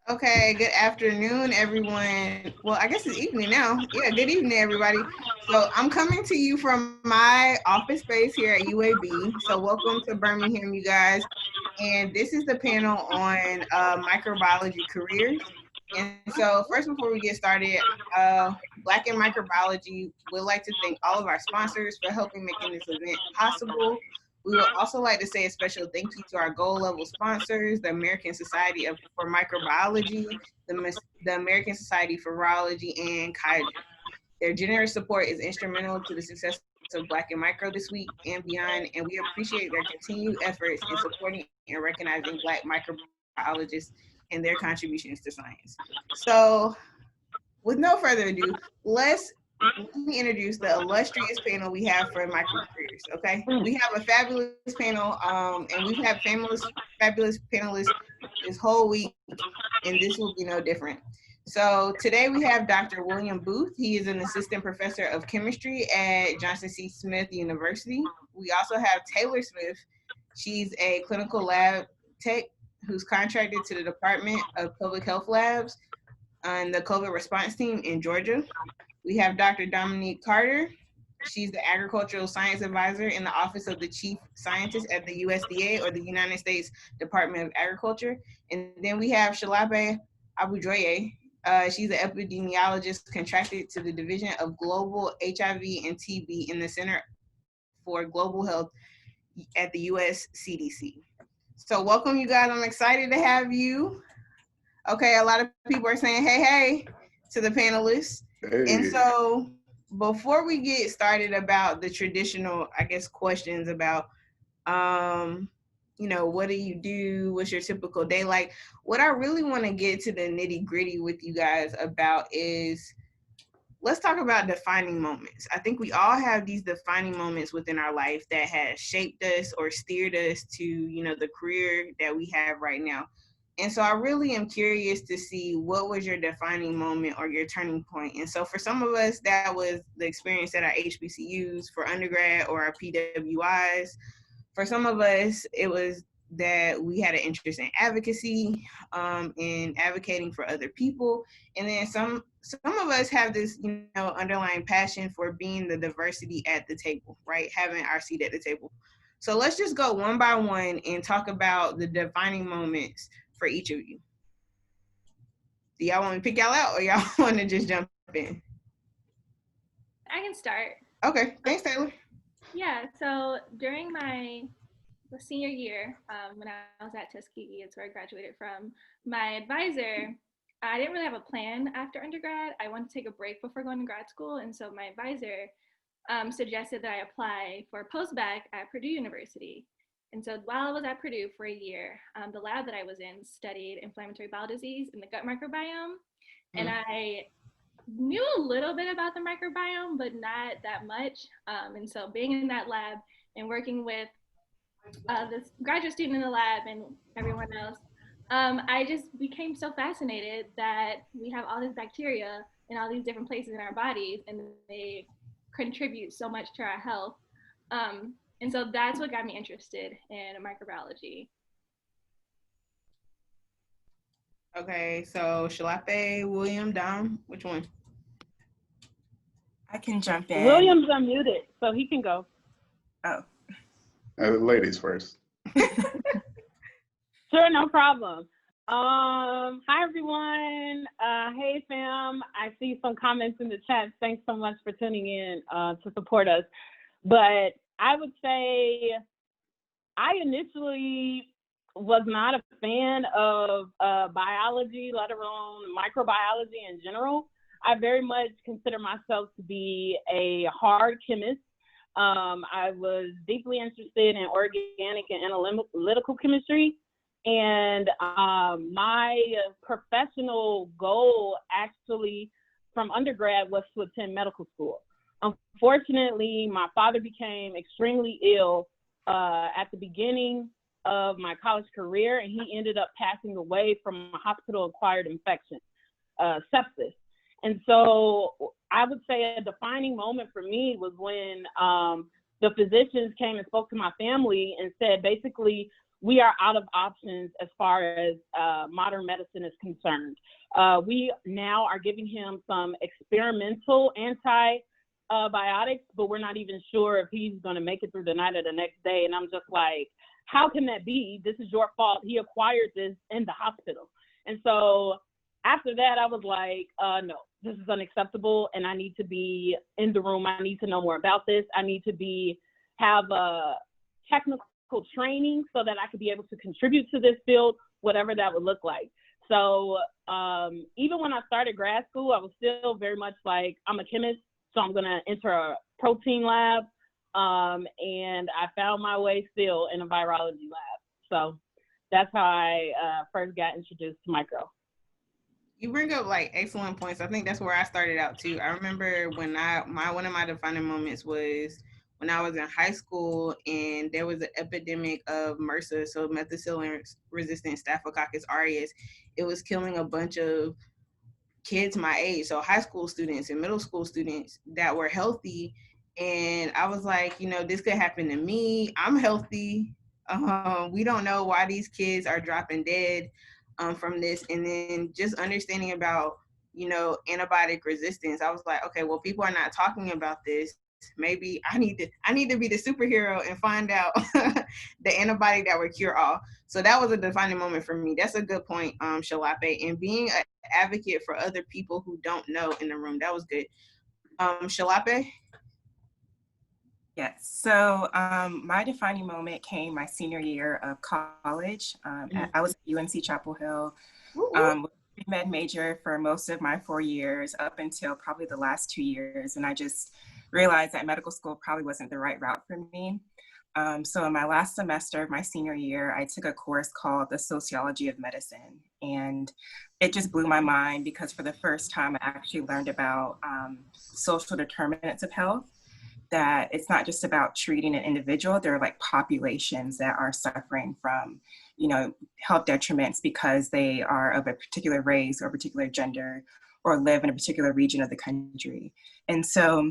Okay, good afternoon, everyone. Well, I guess it's evening now. Yeah, good evening, everybody. So I'm coming to you from my office space here at UAB. So welcome to Birmingham, you guys. And this is the panel on microbiology careers. And so first, before we get started, Black in Microbiology would like to thank all of our sponsors for helping making this event possible. We would also like to say a special thank you to our gold level sponsors, the American Society for Microbiology, the American Society for Virology, and Kaiser. Their generous support is instrumental to the success of Black and Micro this week and beyond, and we appreciate their continued efforts in supporting and recognizing Black microbiologists and their contributions to science. So, with no further ado, let me introduce the illustrious panel we have for micro careers. Okay, we have a fabulous panel, and we've had fabulous panelists this whole week, and this will be no different. So today we have Dr. William Booth. He is an assistant professor of chemistry at Johnson C. Smith University. We also have Taylor Smith. She's a clinical lab tech who's contracted to the Department of Public Health Labs on the COVID response team in Georgia. We have Dr. Dominique Carter. She's the agricultural science advisor in the office of the chief scientist at the USDA, or the United States Department of Agriculture. And then we have Shalape Abudroye. She's an epidemiologist contracted to the Division of Global HIV and TB in the Center for Global Health at the US CDC. So welcome, you guys. I'm excited to have you. Okay, a lot of people are saying hey, hey to the panelists. Hey. And so before we get started about the traditional, I guess, questions about, what do you do? What's your typical day like? What I really want to get to the nitty gritty with you guys about is, let's talk about defining moments. I think we all have these defining moments within our life that has shaped us or steered us to, the career that we have right now. And so I really am curious to see what was your defining moment or your turning point. And so for some of us, that was the experience at our HBCUs for undergrad or our PWIs. For some of us, it was that we had an interest in advocacy, in advocating for other people. And then some of us have this, underlying passion for being the diversity at the table, right? Having our seat at the table. So let's just go one by one and talk about the defining moments for each of you. Do y'all want me to pick y'all out, or y'all want to just jump in? I can start. Okay, thanks, Taylor. Yeah, so during my senior year, when I was at Tuskegee, it's where I graduated from, my advisor, I didn't really have a plan after undergrad. I wanted to take a break before going to grad school, and so my advisor suggested that I apply for a postbac at Purdue University. And so while I was at Purdue for a year, the lab that I was in studied inflammatory bowel disease in the gut microbiome. And I knew a little bit about the microbiome, but not that much. And so being in that lab and working with this graduate student in the lab and everyone else, I just became so fascinated that we have all this bacteria in all these different places in our bodies, and they contribute so much to our health. And so that's what got me interested in microbiology. Okay, so Shalape, William, Dom, which one? I can jump in. William's unmuted, so he can go. Oh. Ladies first. Sure, no problem. Hi, everyone. Hey, fam. I see some comments in the chat. Thanks so much for tuning in to support us. But I would say I initially was not a fan of biology, let alone microbiology in general. I very much consider myself to be a hard chemist. I was deeply interested in organic and analytical chemistry. And my professional goal actually from undergrad was to attend medical school. Unfortunately, my father became extremely ill at the beginning of my college career, and he ended up passing away from a hospital-acquired infection, sepsis. And so I would say a defining moment for me was when the physicians came and spoke to my family and said, basically, we are out of options as far as modern medicine is concerned. We now are giving him some experimental antibiotics, but we're not even sure if he's going to make it through the night or the next day. And I'm just like, how can that be? This is your fault. He acquired this in the hospital. And so after that, I was like, no, this is unacceptable, and I need to be in the room. I need to know more about this. I need to have a technical training so that I could be able to contribute to this field, whatever that would look like. So even when I started grad school, I was still very much like, I'm a chemist, so I'm going to enter a protein lab. And I found my way still in a virology lab. So that's how I first got introduced to micro. You bring up like excellent points. I think that's where I started out too. I remember when one of my defining moments was when I was in high school and there was an epidemic of MRSA, so methicillin-resistant Staphylococcus aureus. It was killing a bunch of kids my age, so high school students and middle school students that were healthy. And I was like, this could happen to me. I'm healthy. We don't know why these kids are dropping dead from this. And then just understanding about, antibiotic resistance. I was like, okay, well, people are not talking about this. Maybe I need to be the superhero and find out the antibiotic that would cure all. So that was a defining moment for me. That's a good point, Shalape. And being an advocate for other people who don't know in the room, that was good. Shalape? Yes, so my defining moment came my senior year of college. I was at UNC Chapel Hill, med major for most of my 4 years up until probably the last 2 years. And I just realized that medical school probably wasn't the right route for me. So in my last semester of my senior year, I took a course called The Sociology of Medicine. And it just blew my mind because for the first time, I actually learned about social determinants of health, that it's not just about treating an individual. There are like populations that are suffering from, health detriments because they are of a particular race or a particular gender or live in a particular region of the country. And so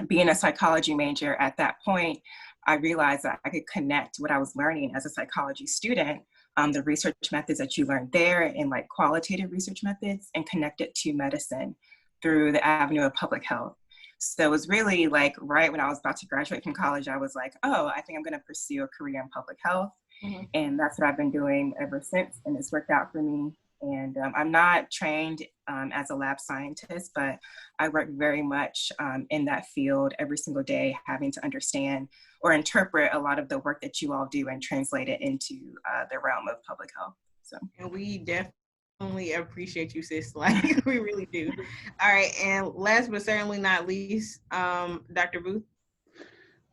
being a psychology major at that point, I realized that I could connect what I was learning as a psychology student, the research methods that you learned there and like qualitative research methods, and connect it to medicine through the avenue of public health. So it was really like right when I was about to graduate from college, I was like, oh, I think I'm going to pursue a career in public health. Mm-hmm. And that's what I've been doing ever since. And it's worked out for me. And I'm not trained as a lab scientist, but I work very much in that field every single day, having to understand or interpret a lot of the work that you all do and translate it into the realm of public health. So. And we definitely appreciate you, sis. Like, we really do. All right. And last but certainly not least, Dr. Booth.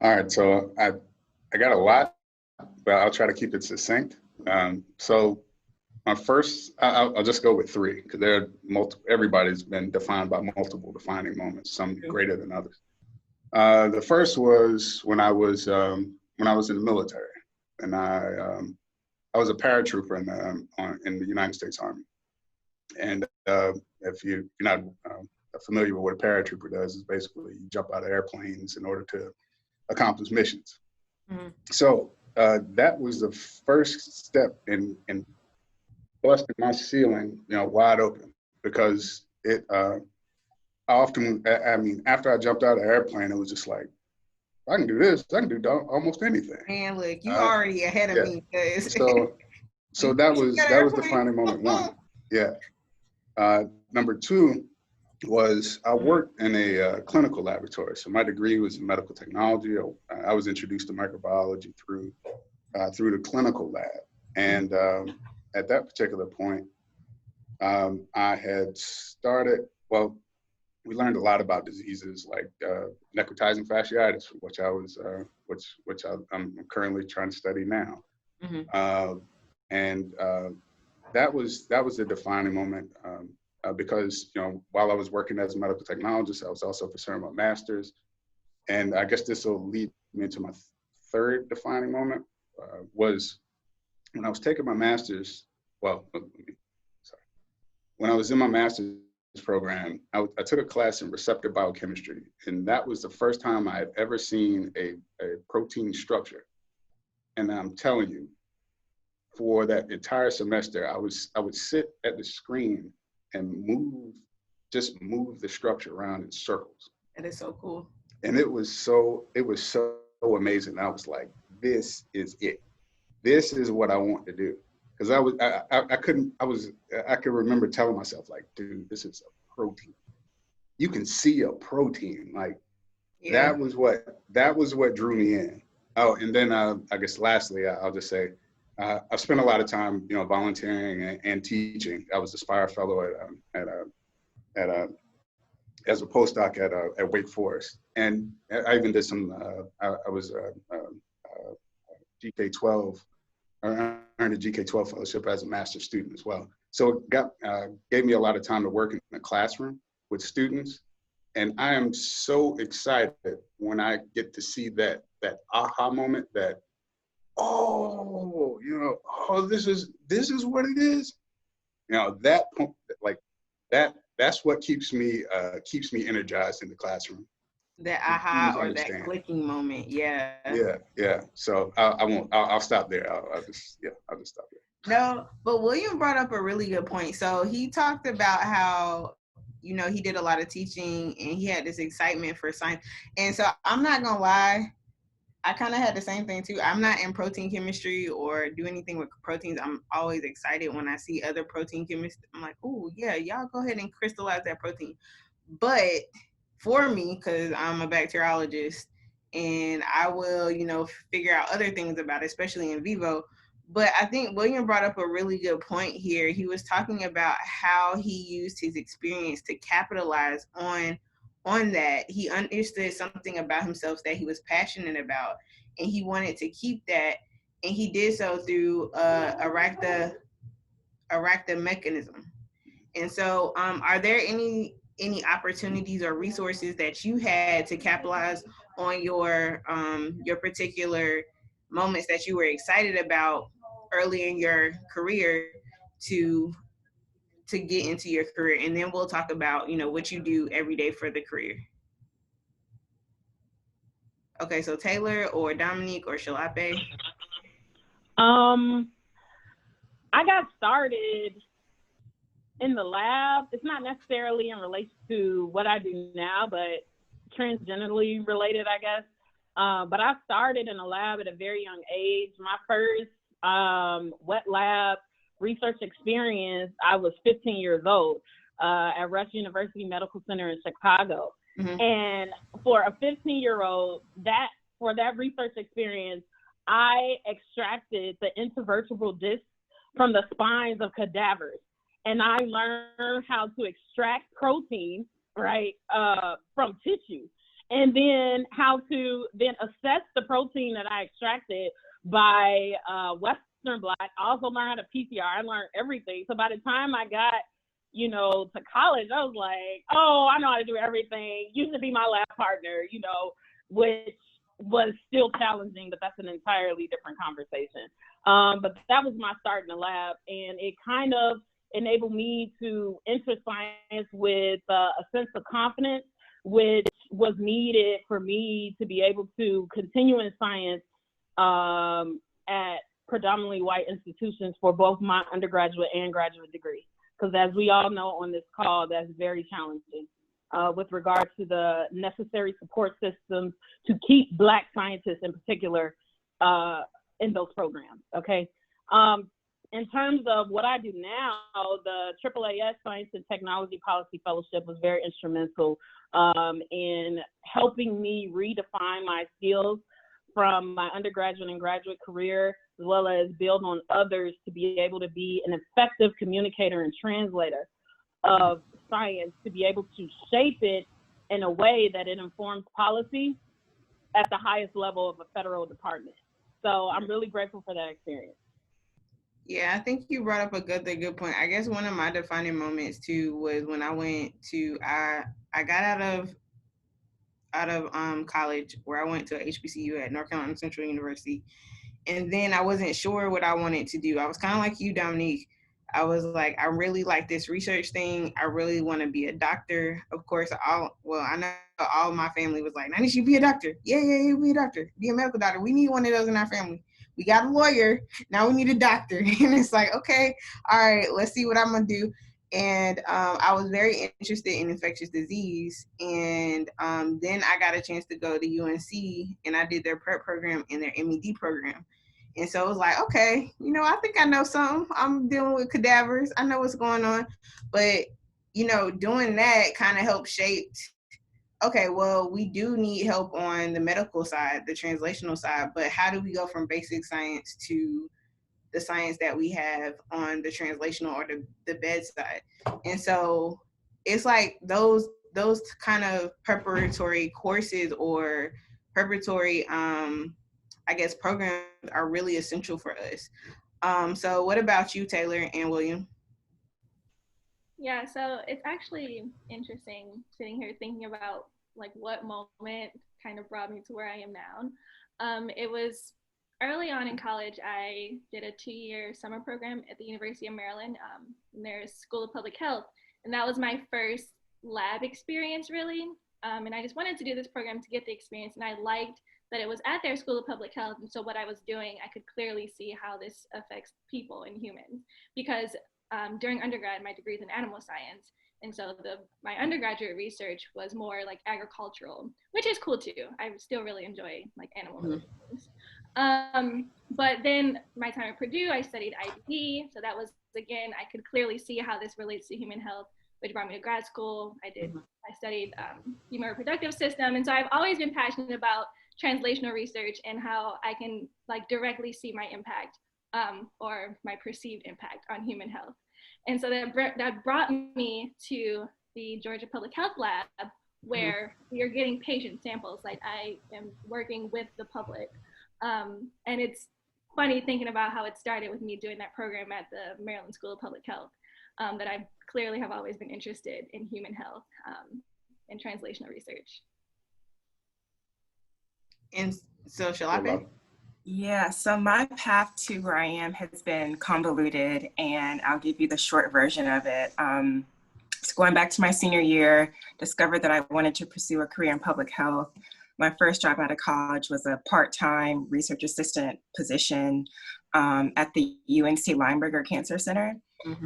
All right. So I got a lot, but I'll try to keep it succinct. So my first, I'll just go with three because there are multiple. Everybody's been defined by multiple defining moments, some greater than others. The first was when I was in the military, and I was a paratrooper in the United States Army. And if you're not familiar with what a paratrooper does, is basically you jump out of airplanes in order to accomplish missions. Mm-hmm. So that was the first step in busting my ceiling, wide open, because it. After I jumped out of the airplane, it was just like, I can do this. I can do almost anything. Man, look, you already ahead of me. So that was defining moment one. Yeah. Number two was I worked in a clinical laboratory. So my degree was in medical technology. I was introduced to microbiology through the clinical lab. And at that particular point, I had started, we learned a lot about diseases like necrotizing fasciitis, which I'm currently trying to study now. Mm-hmm. That was a defining moment because while I was working as a medical technologist, I was also pursuing my master's, and I guess this will lead me into my third defining moment was when I was taking my master's. When I was in my master's program, I took a class in receptor biochemistry, and that was the first time I had ever seen a protein structure. And I'm telling you, for that entire semester, I would sit at the screen and just move the structure around in circles. That is so cool. And it was so amazing. I was like, this is it. This is what I want to do. Because I could remember telling myself, like, dude, this is a protein. You can see a protein. Like, Yeah. that was what drew me in. Oh, and then I guess lastly, I'll just say, I've spent a lot of time, volunteering and teaching. I was a Spire Fellow as a postdoc at Wake Forest, and I even did some. I was GK-12. I earned a GK-12 fellowship as a master's student as well. So it gave me a lot of time to work in the classroom with students, and I am so excited when I get to see that aha moment, that this is what it is. That's what keeps me energized in the classroom. That aha or that clicking moment. Yeah. Yeah. So I'll stop there. I'll just stop there. No, but William brought up a really good point. So he talked about how, he did a lot of teaching and he had this excitement for science. And so I'm not gonna lie, I kind of had the same thing too. I'm not in protein chemistry or do anything with proteins. I'm always excited when I see other protein chemists. I'm like, oh yeah, y'all go ahead and crystallize that protein. But for me, because I'm a bacteriologist and I will, figure out other things about it, especially in vivo. But I think William brought up a really good point here. He was talking about how he used his experience to capitalize on that. He understood something about himself that he was passionate about, and he wanted to keep that. And he did so through arachda mechanism. And so, are there any opportunities or resources that you had to capitalize on your particular moments that you were excited about early in your career to get into your career? And then we'll talk about, what you do every day for the career. Okay, so Taylor or Dominique or Shalape? I got started in the lab. It's not necessarily in relation to what I do now, but transgenderly related, I guess. But I started in a lab at a very young age. My first wet lab research experience, I was 15 years old at Rush University Medical Center in Chicago. Mm-hmm. And for a 15-year-old, for that research experience, I extracted the intervertebral discs from the spines of cadavers. And I learned how to extract protein, right, from tissue. And then how to then assess the protein that I extracted by Western blot. I also learned how to PCR. I learned everything. So by the time I got, to college, I was like, oh, I know how to do everything. You should be my lab partner, which was still challenging, but that's an entirely different conversation. But that was my start in the lab, and it kind of enabled me to enter science with a sense of confidence, which was needed for me to be able to continue in science at predominantly white institutions for both my undergraduate and graduate degree. Because as we all know on this call, that's very challenging with regard to the necessary support systems to keep Black scientists in particular in those programs, okay? In terms of what I do now, the AAAS Science and Technology Policy Fellowship was very instrumental in helping me redefine my skills from my undergraduate and graduate career, as well as build on others to be able to be an effective communicator and translator of science, to be able to shape it in a way that it informs policy at the highest level of a federal department. So I'm really grateful for that experience. Yeah, I think you brought up a good point. I guess one of my defining moments too was when I went to I got out of college, where I went to HBCU at North Carolina Central University, and then I wasn't sure what I wanted to do. I was kind of like you, Dominique. I was like, I really like this research thing. I really want to be a doctor. Of course, I know all my family was like, "Nani, you be a doctor. Yeah, be a doctor. Be a medical doctor. We need one of those in our family." we got a lawyer, now we need a doctor. And it's like, okay, all right, let's see what I'm gonna do. And I was very interested in infectious disease. And then I got a chance to go to UNC, and I did their prep program and their MED program. And so it was like, okay, you know, I think I know something. I'm dealing with cadavers. I know what's going on. But, you know, doing that kind of helped shape, okay, well, we do need help on the medical side, the translational side, but how do we go from basic science to the science that we have on the translational or the bedside? And so it's like those kind of preparatory courses or preparatory I guess programs are really essential for us. So what about you, Taylor and William? Yeah, so it's actually interesting sitting here thinking about like what moment kind of brought me to where I am now. It was early on in college. I did a 2-year summer program at the University of Maryland, in their School of Public Health, and that was my first lab experience, really. And I just wanted to do this program to get the experience, and I liked that it was at their School of Public Health, and so what I was doing, I could clearly see how this affects people and humans, because during undergrad, my degree is in animal science. And so my undergraduate research was more like agricultural, which is cool too. I still really enjoy like animal things. But then my time at Purdue, I studied IBD. So that was, again, I could clearly see how this relates to human health, which brought me to grad school. I studied human reproductive system. And so I've always been passionate about translational research and how I can like directly see my impact or my perceived impact on human health. And so that brought me to the Georgia Public Health Lab, where we are getting patient samples. Like I am working with the public. And it's funny thinking about how it started with me doing that program at the Maryland School of Public Health, that I clearly have always been interested in human health and translational research. And so shall I pick? Yeah, so my path to where I am has been convoluted, and I'll give you the short version of it. So going back to my senior year, discovered that I wanted to pursue a career in public health. My first job out of college was a part-time research assistant position at the UNC Lineberger Cancer Center.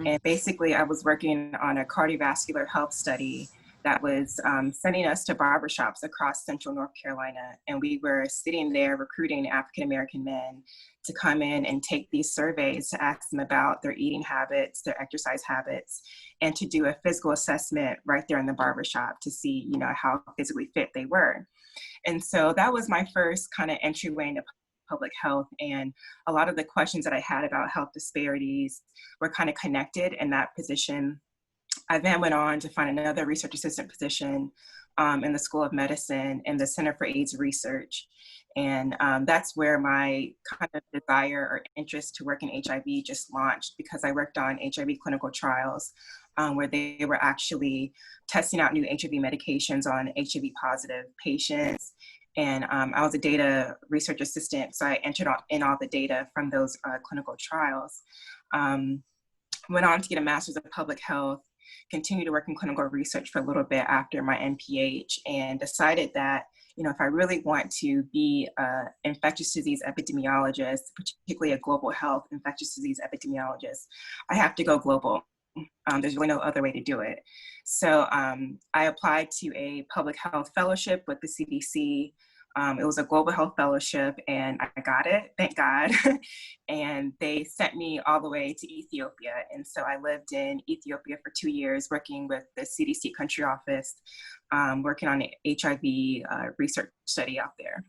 And basically I was working on a cardiovascular health study that was sending us to barbershops across central North Carolina. And we were sitting there recruiting African-American men to come in and take these surveys to ask them about their eating habits, their exercise habits, and to do a physical assessment right there in the barbershop to see, you know, how physically fit they were. And so that was my first kind of entryway into public health. And a lot of the questions that I had about health disparities were kind of connected in that position. I then went on to find another research assistant position in the School of Medicine in the Center for AIDS Research. And that's where my kind of desire or interest to work in HIV just launched, because I worked on HIV clinical trials where they were actually testing out new HIV medications on HIV positive patients. And I was a data research assistant, so I entered in all the data from those clinical trials. Went on to get a master's of public health, continued to work in clinical research for a little bit after my MPH, and decided that, you know, if I really want to be an infectious disease epidemiologist, particularly a global health infectious disease epidemiologist, I have to go global. There's really no other way to do it. So I applied to a public health fellowship with the CDC. It was a global health fellowship, and I got it, thank God. And they sent me all the way to Ethiopia. And so I lived in Ethiopia for 2 years, working with the CDC country office, working on an HIV research study out there.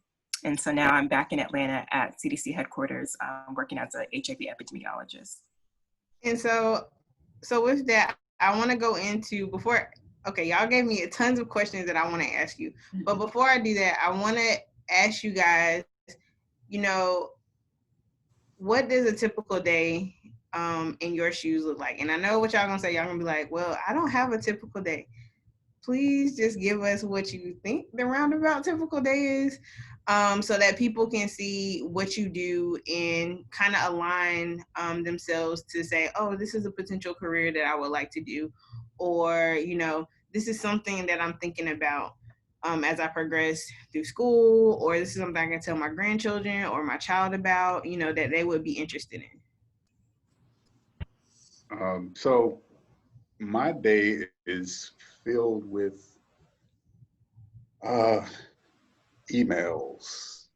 And so now I'm back in Atlanta at CDC headquarters, working as an HIV epidemiologist. And so with that, I want to go into okay, y'all gave me tons of questions that I want to ask you. But before I do that, I want to ask you guys, you know, what does a typical day in your shoes look like? And I know what y'all gonna say. Y'all gonna be like, well, I don't have a typical day. Please just give us what you think the roundabout typical day is, so that people can see what you do and kind of align themselves to say, oh, this is a potential career that I would like to do, or, you know, this is something that I'm thinking about. as I progress through school, or this is something I can tell my grandchildren or my child about, you know, that they would be interested in? So my day is filled with emails,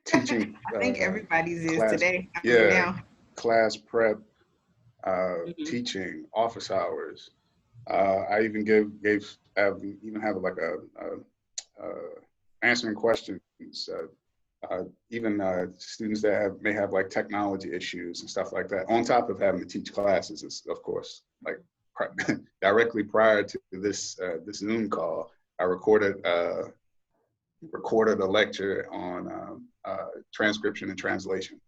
teaching, I think everybody's is class, today. I mean, yeah, now. class prep, teaching, office hours. I even have like a answering questions. Even students that may have like technology issues and stuff like that. On top of having to teach classes, is, of course, like directly prior to this this Zoom call, I recorded a lecture on transcription and translation,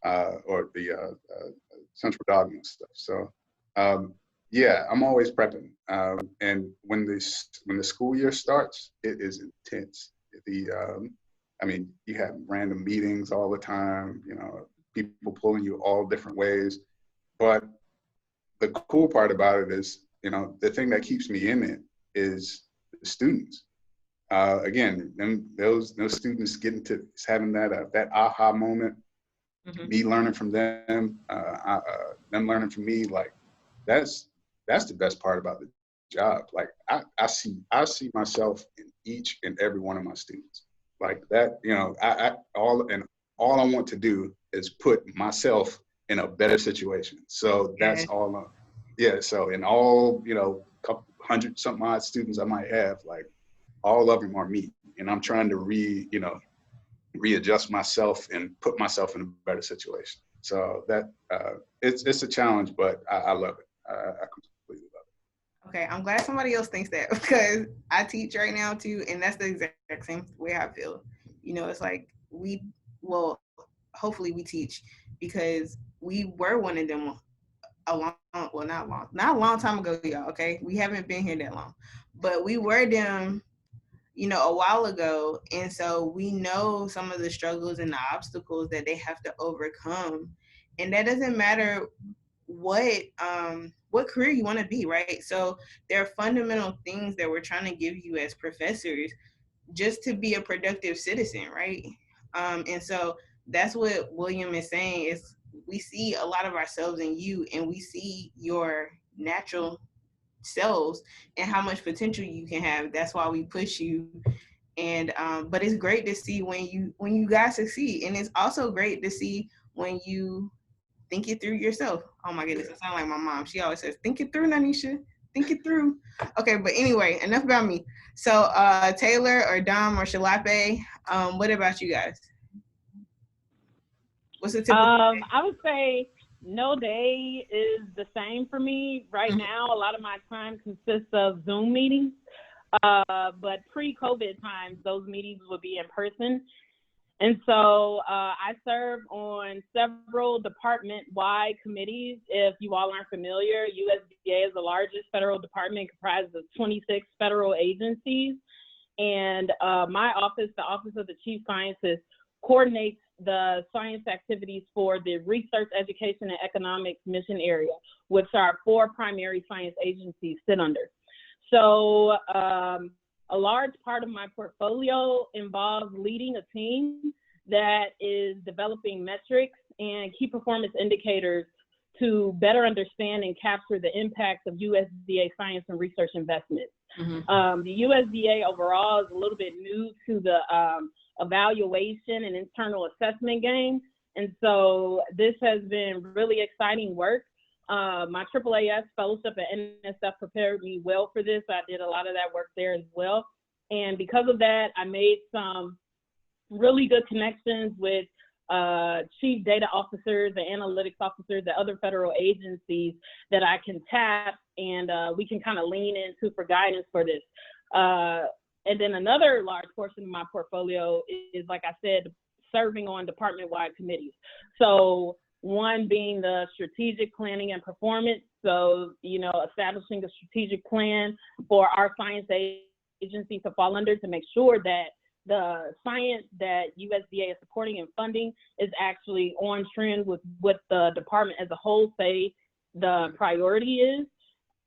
or the central dogma stuff. So yeah, I'm always prepping. And when the school year starts, it is intense. I mean, you have random meetings all the time, you know, people pulling you all different ways. But the cool part about it is, you know, the thing that keeps me in it is the students. Again, those students getting to having that aha moment, me learning from them, them learning from me, like that's the best part about the job. Like I see myself in each and every one of my students. Like that, you know, all I want to do is put myself in a better situation. So that's all. Yeah. So in all, you know, couple hundred something odd students I might have, like all of them are me, and I'm trying to readjust myself and put myself in a better situation. So that it's a challenge, but I love it. I completely love it. Okay, I'm glad somebody else thinks that, because I teach right now too, and that's the exact same way I feel. You know, it's like hopefully we teach, because we were one of them not a long time ago, y'all. Okay, we haven't been here that long, but we were them, you know, a while ago, and so we know some of the struggles and the obstacles that they have to overcome, and that doesn't matter what career you want to be, right? So there are fundamental things that we're trying to give you as professors just to be a productive citizen, right? And so that's what William is saying, is we see a lot of ourselves in you, and we see your natural selves and how much potential you can have. That's why we push you. And but it's great to see when you guys succeed, and it's also great to see when you think it through yourself. Oh my goodness, I sound like my mom. She always says, think it through, Nanisha. Think it through. Okay, but anyway, enough about me. So Taylor or Dom or Shalape, what about you guys? What's the typical day? I would say no day is the same for me. Right now, a lot of my time consists of Zoom meetings. But pre-COVID times, those meetings would be in person. And so I serve on several department-wide committees. If you all aren't familiar, USDA is the largest federal department, comprised of 26 federal agencies. And my office, the Office of the Chief Scientist, coordinates the science activities for the Research, Education, and Economics mission area, which our 4 primary science agencies sit under. So a large part of my portfolio involves leading a team that is developing metrics and key performance indicators to better understand and capture the impact of USDA science and research investments. The USDA overall is a little bit new to the evaluation and internal assessment game. And so this has been really exciting work. My AAAS fellowship at NSF prepared me well for this. I did a lot of that work there as well. And because of that, I made some really good connections with chief data officers and analytics officers at other federal agencies that I can tap, and we can kind of lean into for guidance for this. And then another large portion of my portfolio is, like I said, serving on department-wide committees. So one being the strategic planning and performance. So, you know, establishing a strategic plan for our science agency to fall under, to make sure that the science that USDA is supporting and funding is actually on trend with what the department as a whole say the priority is.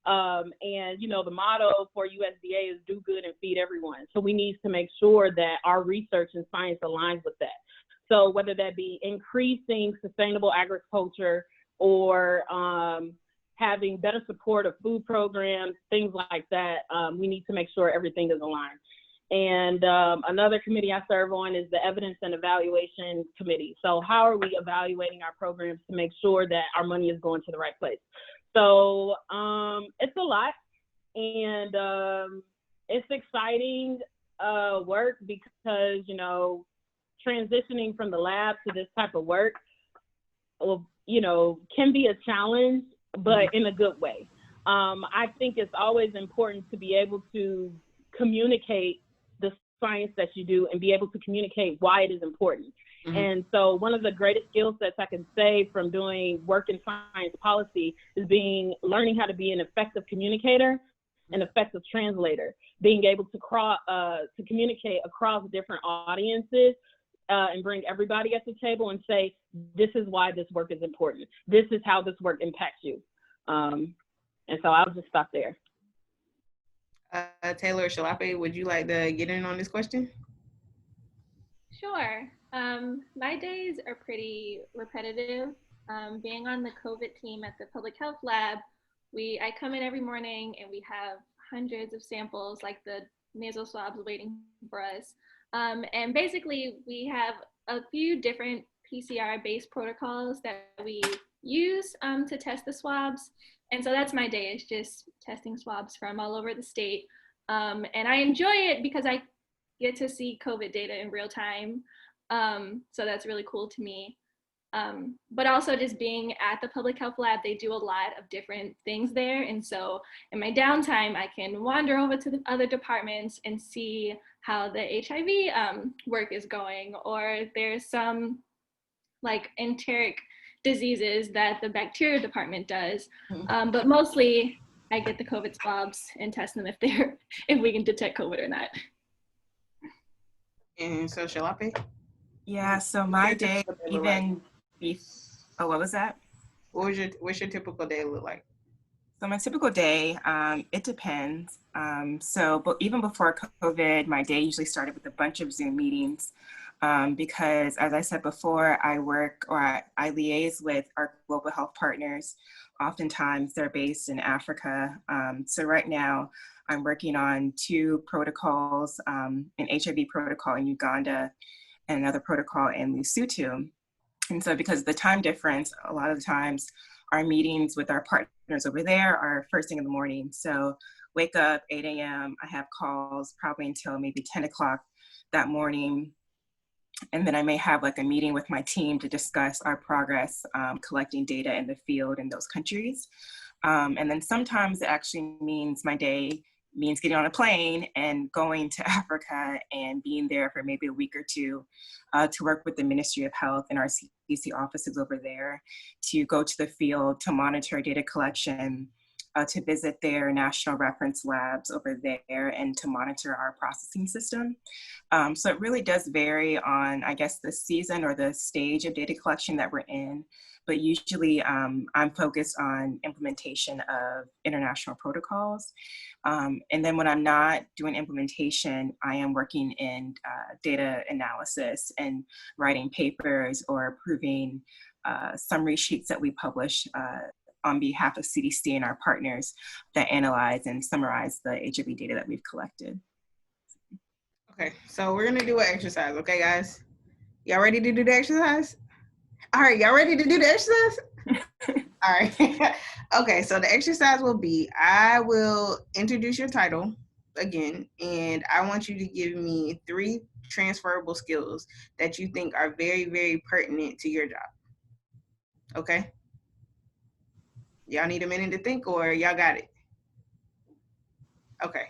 And, you know, the motto for USDA is do good and feed everyone. So we need to make sure that our research and science aligns with that. So whether that be increasing sustainable agriculture or having better support of food programs, things like that, we need to make sure everything is aligned. And another committee I serve on is the Evidence and Evaluation Committee. So how are we evaluating our programs to make sure that our money is going to the right place? So it's a lot, and it's exciting work because, you know, transitioning from the lab to this type of work, you know, can be a challenge, but in a good way. I think it's always important to be able to communicate the science that you do and be able to communicate why it is important. And so one of the greatest skill sets I can say from doing work in science policy is learning how to be an effective communicator, an effective translator, being able to communicate across different audiences and bring everybody at the table and say, this is why this work is important. This is how this work impacts you. And so I'll just stop there. Taylor Shalape, would you like to get in on this question? Sure. My days are pretty repetitive. Being on the COVID team at the public health lab, I come in every morning and we have hundreds of samples, like the nasal swabs waiting for us. And basically we have a few different PCR-based protocols that we use to test the swabs. And so that's my day, is just testing swabs from all over the state. And I enjoy it because I get to see COVID data in real time. So that's really cool to me. But also just being at the public health lab, they do a lot of different things there. And so in my downtime, I can wander over to the other departments and see how the HIV work is going, or there's some like enteric diseases that the bacteria department does. But mostly I get the COVID swabs and test them if we can detect COVID or not. And so Shalape? Yeah, so my day, even what was that? What's your typical day look like? So my typical day, it depends. But even before COVID, my day usually started with a bunch of Zoom meetings because, as I said before, I liaise with our global health partners. Oftentimes they're based in Africa. So right now I'm working on 2 protocols, an HIV protocol in Uganda and another protocol in Lesotho. And so because of the time difference, a lot of the times our meetings with our partners over there are first thing in the morning. So wake up 8 a.m., I have calls probably until maybe 10 o'clock that morning. And then I may have like a meeting with my team to discuss our progress collecting data in the field in those countries. And then sometimes it actually means my day means getting on a plane and going to Africa and being there for maybe a week or 2 to work with the Ministry of Health and our CDC offices over there, to go to the field, to monitor data collection, to visit their national reference labs over there, and to monitor our processing system. So it really does vary on, I guess, the season or the stage of data collection that we're in. But usually I'm focused on implementation of international protocols. And then when I'm not doing implementation, I am working in data analysis and writing papers or approving summary sheets that we publish on behalf of CDC and our partners that analyze and summarize the HIV data that we've collected. Okay, so we're gonna do an exercise, okay, guys? Y'all ready to do the exercise? All right, y'all ready to do the exercise? All right. Okay, so the exercise will be, I will introduce your title again, and I want you to give me 3 transferable skills that you think are very, very pertinent to your job. Okay? Y'all need a minute to think, or y'all got it? Okay.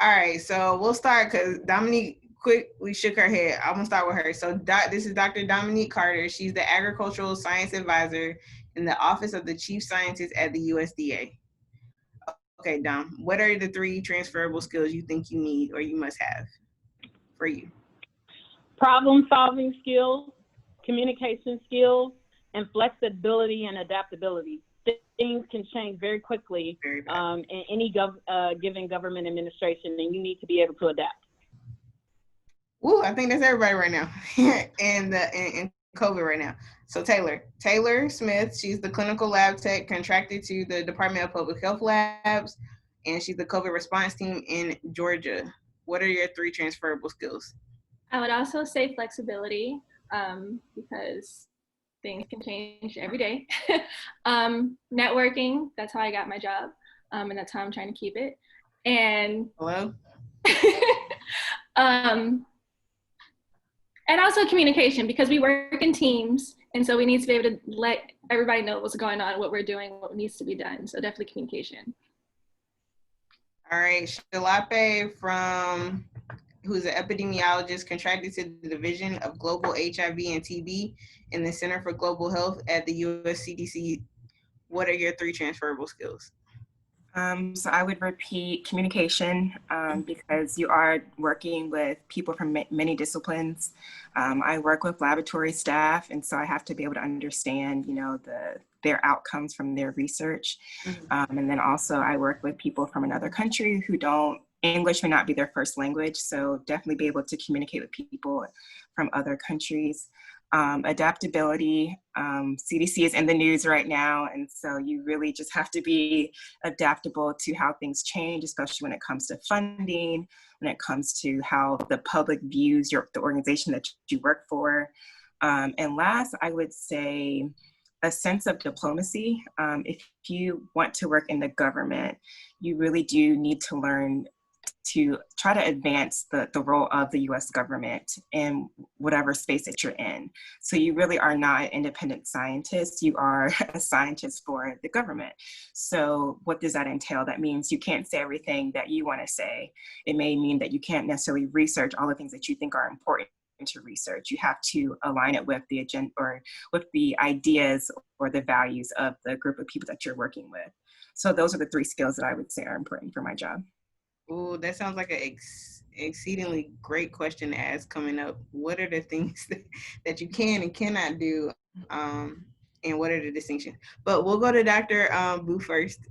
All right, so we'll start because Dominique quickly shook her head. I'm gonna start with her. So this is Dr. Dominique Carter. She's the Agricultural Science Advisor in the Office of the Chief Scientist at the USDA. Okay, Dom, what are the 3 transferable skills you think you need or you must have for you? Problem-solving skills, communication skills, and flexibility and adaptability. things can change very quickly in any given government administration, and you need to be able to adapt. Ooh, I think that's everybody right now in COVID right now. So Taylor Smith, she's the clinical lab tech contracted to the Department of Public Health Labs, and she's the COVID response team in Georgia. What are your 3 transferable skills? I would also say flexibility, because things can change every day. Networking, that's how I got my job, and that's how I'm trying to keep it. And hello. And also communication, because we work in teams, and so we need to be able to let everybody know what's going on, what we're doing, what needs to be done. So definitely communication. All right, Shalape who's an epidemiologist contracted to the Division of Global HIV and TB in the Center for Global Health at the US CDC. What are your 3 transferable skills? So I would repeat communication, because you are working with people from many disciplines. I work with laboratory staff, and so I have to be able to understand, their outcomes from their research. And then also I work with people from another country who English may not be their first language, so definitely be able to communicate with people from other countries. Adaptability, CDC is in the news right now, and so you really just have to be adaptable to how things change, especially when it comes to funding, when it comes to how the public views the organization that you work for. And last, I would say a sense of diplomacy. If you want to work in the government, you really do need to learn to try to advance the role of the US government in whatever space that you're in. So you really are not an independent scientist, you are a scientist for the government. So what does that entail? That means you can't say everything that you want to say. It may mean that you can't necessarily research all the things that you think are important to research. You have to align it with the agenda or with the ideas or the values of the group of people that you're working with. So those are the 3 skills that I would say are important for my job. Oh, that sounds like an exceedingly great question to ask coming up. What are the things that you can and cannot do, and what are the distinctions? But we'll go to Dr. Booth first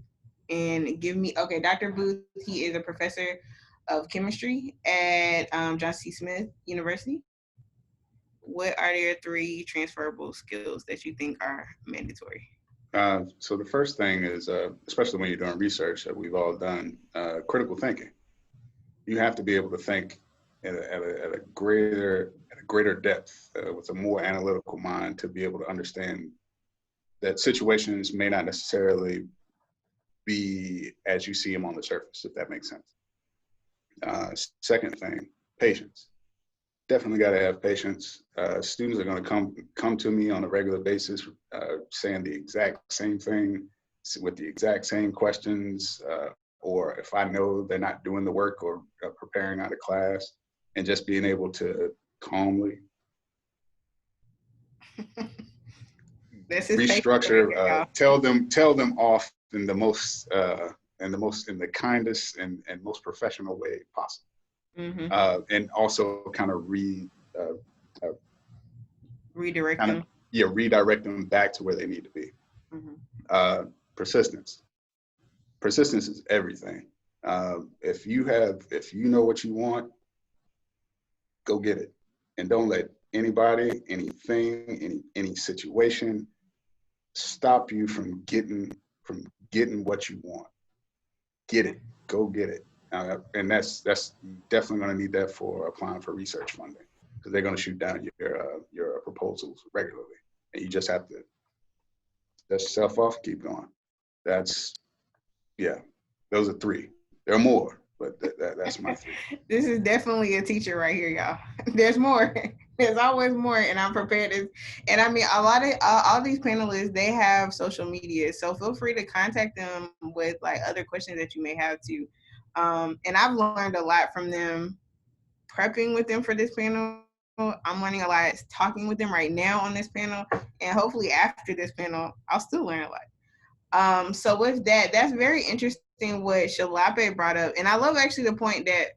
and Dr. Booth, he is a professor of chemistry at John C. Smith University. What are your 3 transferable skills that you think are mandatory? So the first thing is, especially when you're doing research that we've all done, critical thinking. You have to be able to think at a greater depth, with a more analytical mind, to be able to understand that situations may not necessarily be as you see them on the surface, if that makes sense. Second thing, patience. Definitely got to have patience. Students are going to come to me on a regular basis, saying the exact same thing with the exact same questions, or if I know they're not doing the work or preparing out of class, and just being able to calmly restructure, tell them off in the kindest and most professional way possible. And also kind of redirect them. Redirect them back to where they need to be. Persistence is everything. If you know what you want, go get it, and don't let anybody, anything, any situation stop you from getting what you want. Get it, go get it. And that's definitely going to need that for applying for research funding, because they're going to shoot down your proposals regularly, and you just have to dust yourself off, keep going. Those are 3. There are more, but that's my 3. This is definitely a teacher right here, y'all. There's more. There's always more, and I'm prepared. And I mean, a lot of all these panelists, they have social media, so feel free to contact them with like other questions that you may have too. And I've learned a lot from them prepping with them for this panel. I'm learning a lot talking with them right now on this panel, and hopefully after this panel, I'll still learn a lot. So with that, that's very interesting what Shalape brought up. And I love actually the point that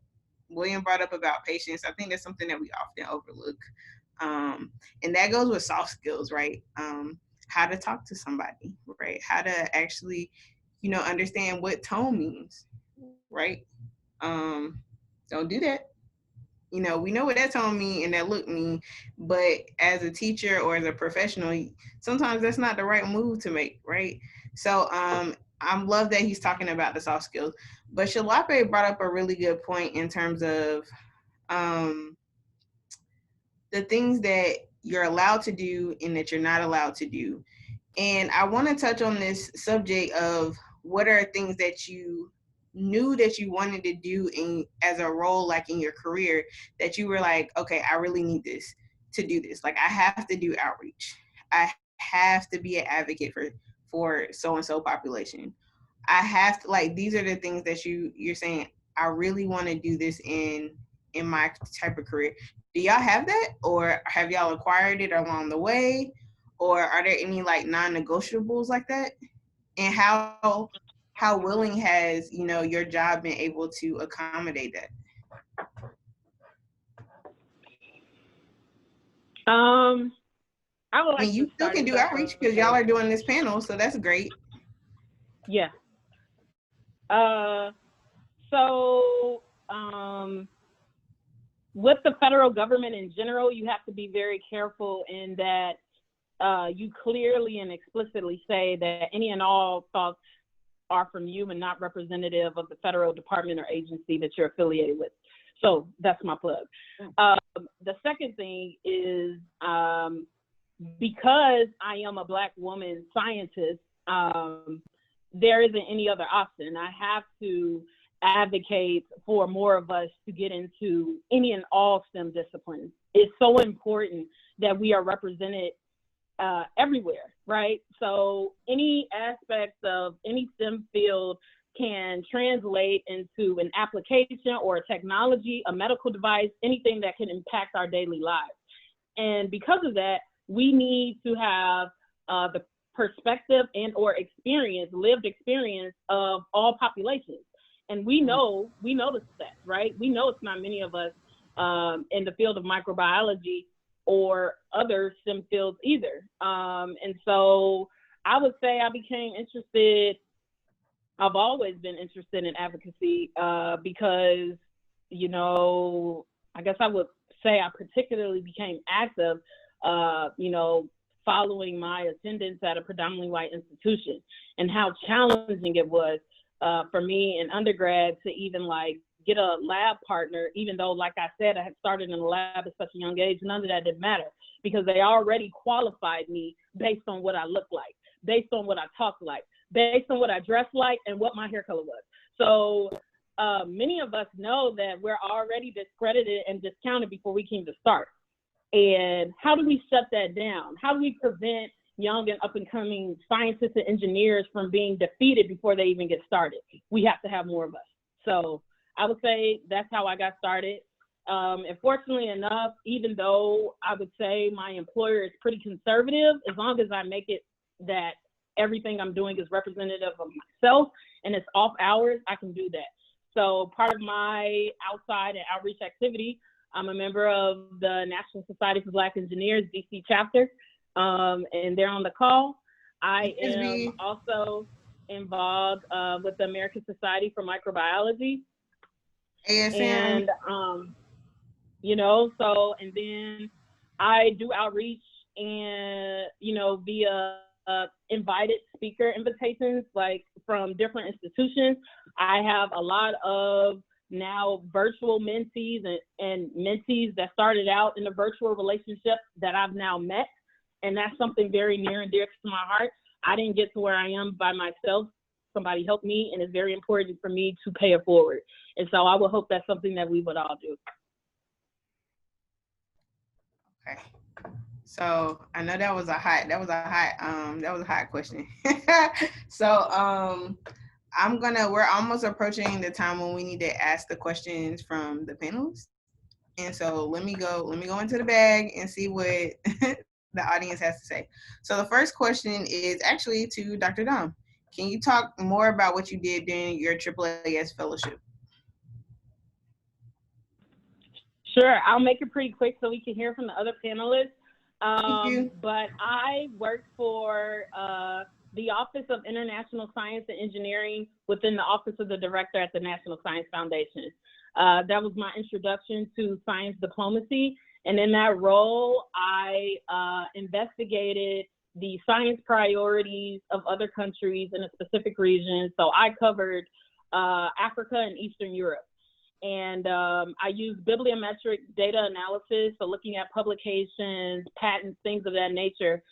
William brought up about patience. I think that's something that we often overlook. And that goes with soft skills, right? how to talk to somebody, right? How to actually, understand what tone means, right? Don't do that. We know what that tone mean and that look mean, but as a teacher or as a professional, sometimes that's not the right move to make, right? So I love that he's talking about the soft skills. But Shalape brought up a really good point in terms of the things that you're allowed to do and that you're not allowed to do. And I want to touch on this subject of what are things that you knew that you wanted to do as a role, like in your career, that you were like, okay, I really need this to do this. Like I have to do outreach. I have to be an advocate for so-and-so population. I have to, like, these are the things that you're saying, I really want to do this in my type of career. Do y'all have that, or have y'all acquired it along the way, or are there any like non-negotiables like that? And how willing has your job been able to accommodate that? I would like you still can do outreach because y'all are doing this panel, so that's great. Yeah. With the federal government in general, you have to be very careful in that you clearly and explicitly say that any and all thoughts are from you and not representative of the federal department or agency that you're affiliated with. So that's my plug. The second thing is because I am a Black woman scientist, there isn't any other option. I have to advocate for more of us to get into any and all STEM disciplines. It's so important that we are represented everywhere, right? So any aspects of any STEM field can translate into an application or a technology, a medical device, anything that can impact our daily lives. And because of that, we need to have the perspective and or experience, lived experience of all populations. And we know the stats, right? We know it's not many of us in the field of microbiology or other STEM fields either. And so I would say I became interested, I've always been interested in advocacy because, I guess I would say I particularly became active, following my attendance at a predominantly white institution and how challenging it was for me in undergrad to even like get a lab partner, even though, like I said, I had started in the lab at such a young age. None of that didn't matter because they already qualified me based on what I looked like, based on what I talked like, based on what I dressed like and what my hair color was. So many of us know that we're already discredited and discounted before we came to start. And how do we shut that down? How do we prevent young and up-and-coming scientists and engineers from being defeated before they even get started? We have to have more of us. So I would say that's how I got started. And fortunately enough, even though I would say my employer is pretty conservative, as long as I make it that everything I'm doing is representative of myself and it's off hours, I can do that. So part of my outside and outreach activity, I'm a member of the National Society for Black Engineers, DC chapter, and they're on the call. I am also involved with the American Society for Microbiology. ASM. And, and then I do outreach and, via invited speaker invitations, like from different institutions. I have a lot of now virtual mentees and mentees that started out in a virtual relationship that I've now met. And that's something very near and dear to my heart. I didn't get to where I am by myself. Somebody helped me, and it's very important for me to pay it forward. And so I would hope that's something that we would all do. Okay. So I know that was a hot question. So we're almost approaching the time when we need to ask the questions from the panelists. And so let me go into the bag and see what the audience has to say. So the first question is actually to Dr. Dom. Can you talk more about what you did during your AAAS fellowship? Sure, I'll make it pretty quick so we can hear from the other panelists. Thank you. But I worked for the Office of International Science and Engineering within the Office of the Director at the National Science Foundation. That was my introduction to science diplomacy. And in that role, I investigated the science priorities of other countries in a specific region. So I covered Africa and Eastern Europe. And I used bibliometric data analysis, so looking at publications, patents, things of that nature,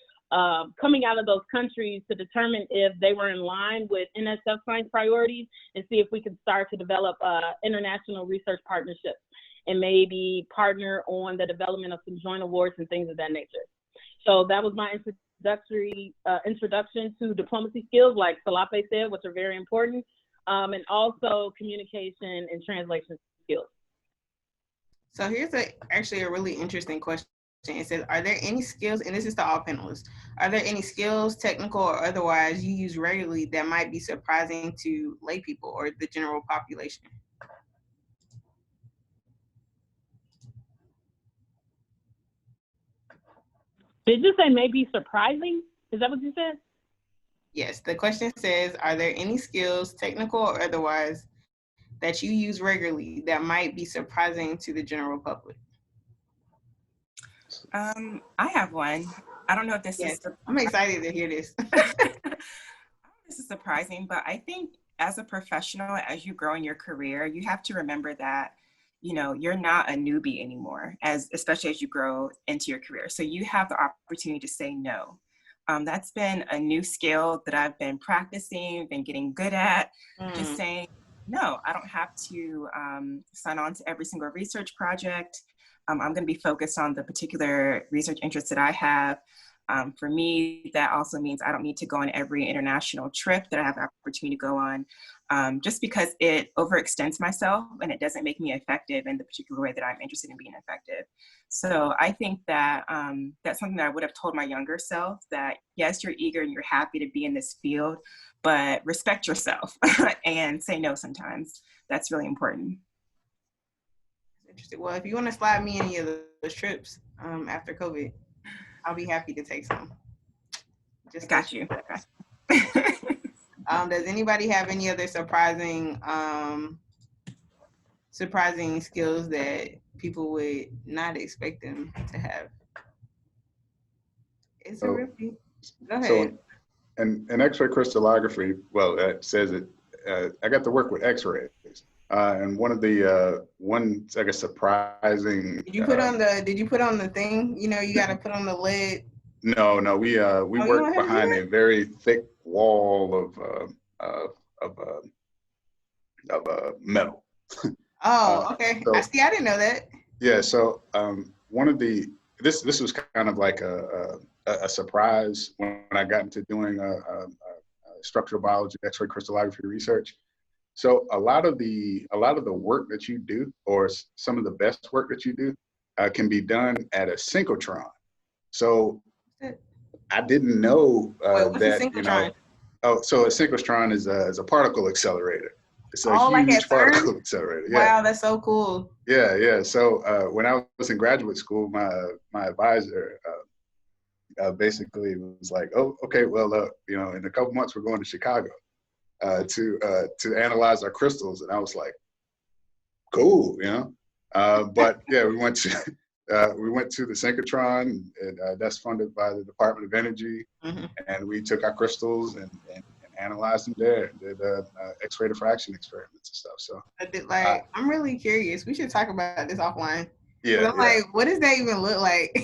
coming out of those countries to determine if they were in line with NSF science priorities and see if we could start to develop international research partnerships and maybe partner on the development of some joint awards and things of that nature. So that was my introduction to diplomacy skills, like Salape said, which are very important. And also communication and translation skills. So here's actually a really interesting question. It says, are there any skills, and this is to all panelists, are there any skills, technical or otherwise, you use regularly that might be surprising to lay people or the general population? Did you say maybe surprising? Is that what you said? Yes, the question says, are there any skills, technical or otherwise, that you use regularly that might be surprising to the general public? I have one. I don't know if this is. I'm excited to hear this. This is surprising, but I think as a professional, as you grow in your career, you have to remember that, you know, you're not a newbie anymore, especially as you grow into your career. So you have the opportunity to say no. That's been a new skill that I've been practicing, been getting good at, just saying, no, I don't have to sign on to every single research project. I'm going to be focused on the particular research interests that I have. For me, that also means I don't need to go on every international trip that I have the opportunity to go on, just because it overextends myself and it doesn't make me effective in the particular way that I'm interested in being effective. So I think that that's something that I would have told my younger self, that yes, you're eager and you're happy to be in this field, but respect yourself and say no sometimes. That's really important. Interesting. Well, if you want to slide me any of those trips after COVID, I'll be happy to take some. Just got you. Does anybody have any other surprising skills that people would not expect them to have? It's a really, go ahead. So in X-ray crystallography, well, that says it. I got to work with X-rays, and one of the I guess surprising. Did you put on the thing? You know, you got to put on the lid. No, we worked behind a very thick wall of metal. Oh, okay. So, I didn't know that. Yeah. So one of this was kind of like a surprise when I got into doing structural biology, X-ray crystallography research. So a lot of the work that you do, or some of the best work that you do, can be done at a synchrotron. So I didn't know that, you know. Oh, so a synchrotron is a particle accelerator. It's a huge particle accelerator. Yeah. Wow, that's so cool. Yeah. So when I was in graduate school, my advisor basically was like, "Oh, okay, well, you know, in a couple months we're going to Chicago to analyze our crystals," and I was like, "Cool," you know. But yeah, we went to the synchrotron, and that's funded by the Department of Energy, and we took our crystals and analyzed them there, did X-ray diffraction experiments and stuff. So I'm really curious. We should talk about this offline. Yeah. I'm like, what does that even look like?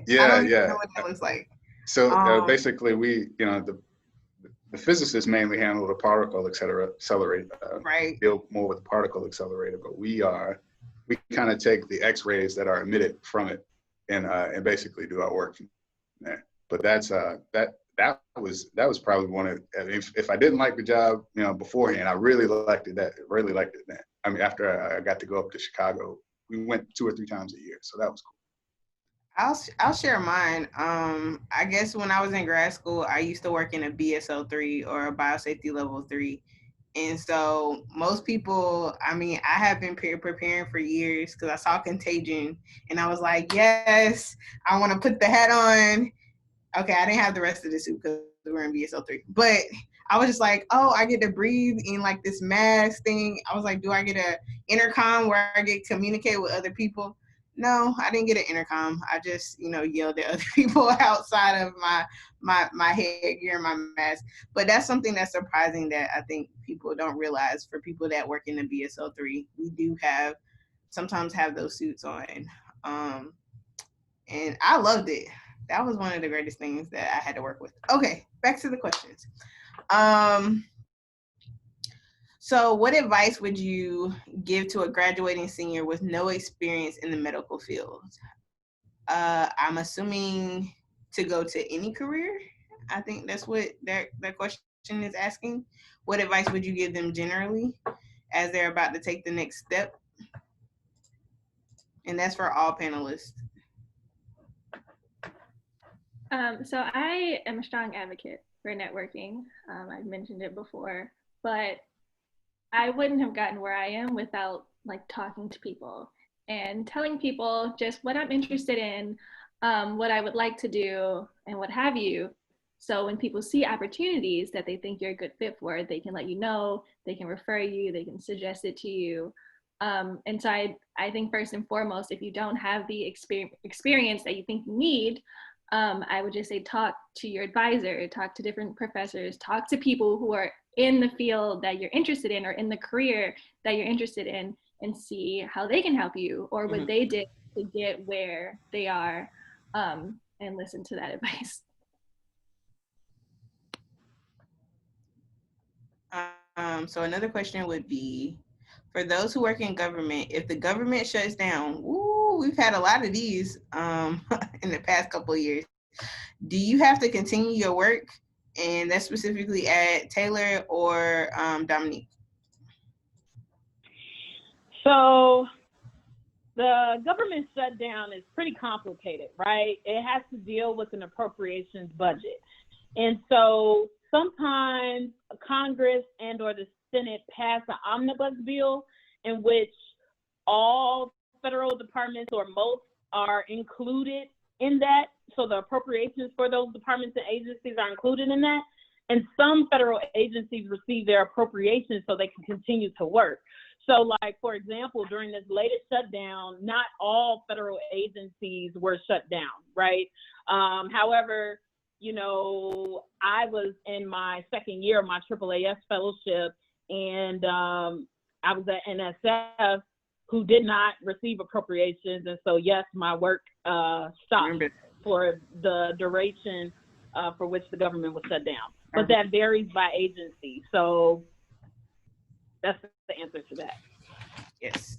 Yeah, I don't even know what that looks like. So basically, we, you know, the physicists mainly handle the particle accelerator, right? Deal more with the particle accelerator, but we kind of take the X-rays that are emitted from it and basically do our work from there. But that was probably one of, if I didn't like the job, you know, beforehand, I really liked it then. I mean, after I got to go up to Chicago, we went 2 or 3 times a year, so that was cool. I'll share mine. I guess when I was in grad school, I used to work in a BSO 3 or a biosafety level 3, And so most people, I mean, I have been preparing for years because I saw Contagion and I was like, yes, I want to put the hat on. Okay, I didn't have the rest of the suit because we were in BSL3. But I was just like, oh, I get to breathe in like this mask thing. I was like, do I get a intercom where I get to communicate with other people? No, I didn't get an intercom. I just, yelled at other people outside of my headgear and my mask. But that's something that's surprising that I think people don't realize. For people that work in the BSL3, we do sometimes have those suits on. And I loved it. That was one of the greatest things that I had to work with. Okay, back to the questions. So what advice would you give to a graduating senior with no experience in the medical field? I'm assuming to go to any career. I think that's what that question is asking. What advice would you give them generally as they're about to take the next step? And that's for all panelists. So I am a strong advocate for networking. I've mentioned it before, but I wouldn't have gotten where I am without like talking to people and telling people just what I'm interested in, what I would like to do, and what have you. So when people see opportunities that they think you're a good fit for, they can let you know, they can refer you, they can suggest it to you. And so I think first and foremost, if you don't have the experience that you think you need, I would just say talk to your advisor, talk to different professors, talk to people who are in the field that you're interested in or in the career that you're interested in, and see how they can help you or what they did to get where they are, and listen to that advice. So another question would be, for those who work in government, if the government shuts down, we've had a lot of these in the past couple of years. Do you have to continue your work? And that's specifically at Taylor or Dominique? So the government shutdown is pretty complicated, right? It has to deal with an appropriations budget. And so sometimes Congress and or the Senate pass an omnibus bill in which all federal departments or most are included in that. So the appropriations for those departments and agencies are included in that. And some federal agencies receive their appropriations so they can continue to work. So like, for example, during this latest shutdown, not all federal agencies were shut down, right? However, I was in my second year of my AAAS fellowship, and I was at NSF, who did not receive appropriations. And so, yes, my work stopped for the duration for which the government was shut down. But that varies by agency. So that's the answer to that. Yes.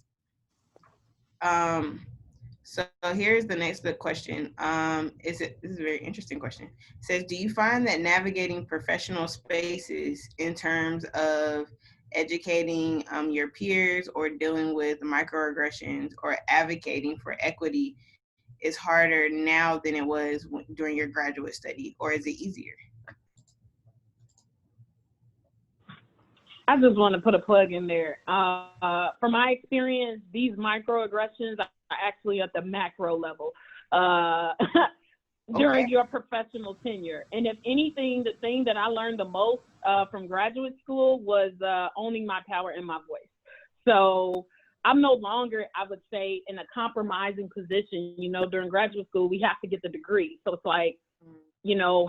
So here's the next question. This is a very interesting question. It says, do you find that navigating professional spaces in terms of educating your peers or dealing with microaggressions or advocating for equity is harder now than it was during your graduate study, or is it easier? I just want to put a plug in there. From my experience, these microaggressions are actually at the macro level during your professional tenure. And if anything, the thing that I learned the most from graduate school was owning my power and my voice. So I'm no longer, I would say, in a compromising position. During graduate school, we have to get the degree. So it's like,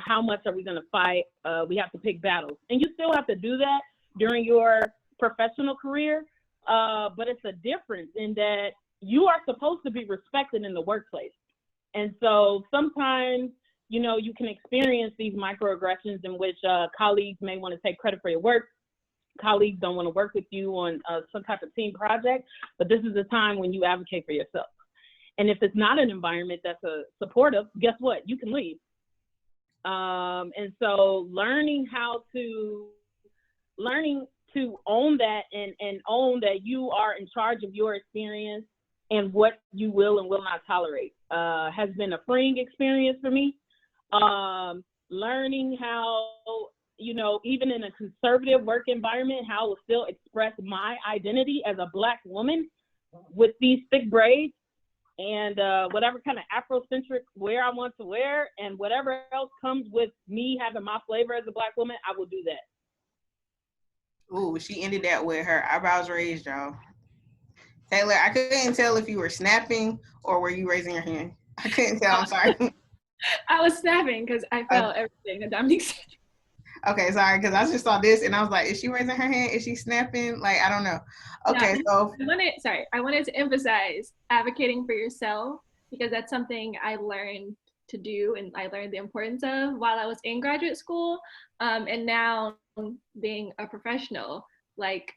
how much are we going to fight? We have to pick battles. And you still have to do that during your professional career, but it's a difference in that you are supposed to be respected in the workplace. And so sometimes, you can experience these microaggressions in which colleagues may want to take credit for your work. Colleagues don't want to work with you on some type of team project, but this is the time when you advocate for yourself. And if it's not an environment that's supportive, guess what? You can leave. And so learning to own that and own that you are in charge of your experience and what you will and will not tolerate has been a freeing experience for me. Learning how you know, even in a conservative work environment, how I will still express my identity as a Black woman with these thick braids and whatever kind of Afrocentric wear I want to wear, and whatever else comes with me having my flavor as a Black woman, I will do that. Ooh, she ended that with her eyebrows raised, y'all. Taylor, I couldn't tell if you were snapping or were you raising your hand. I couldn't tell. I'm sorry. I was snapping because I felt everything that Dominique said. Okay, sorry, because I just saw this and I was like, is she raising her hand? Is she snapping? Like, I don't know. Okay, so I wanted to emphasize advocating for yourself, because that's something I learned to do and I learned the importance of while I was in graduate school. And now being a professional, like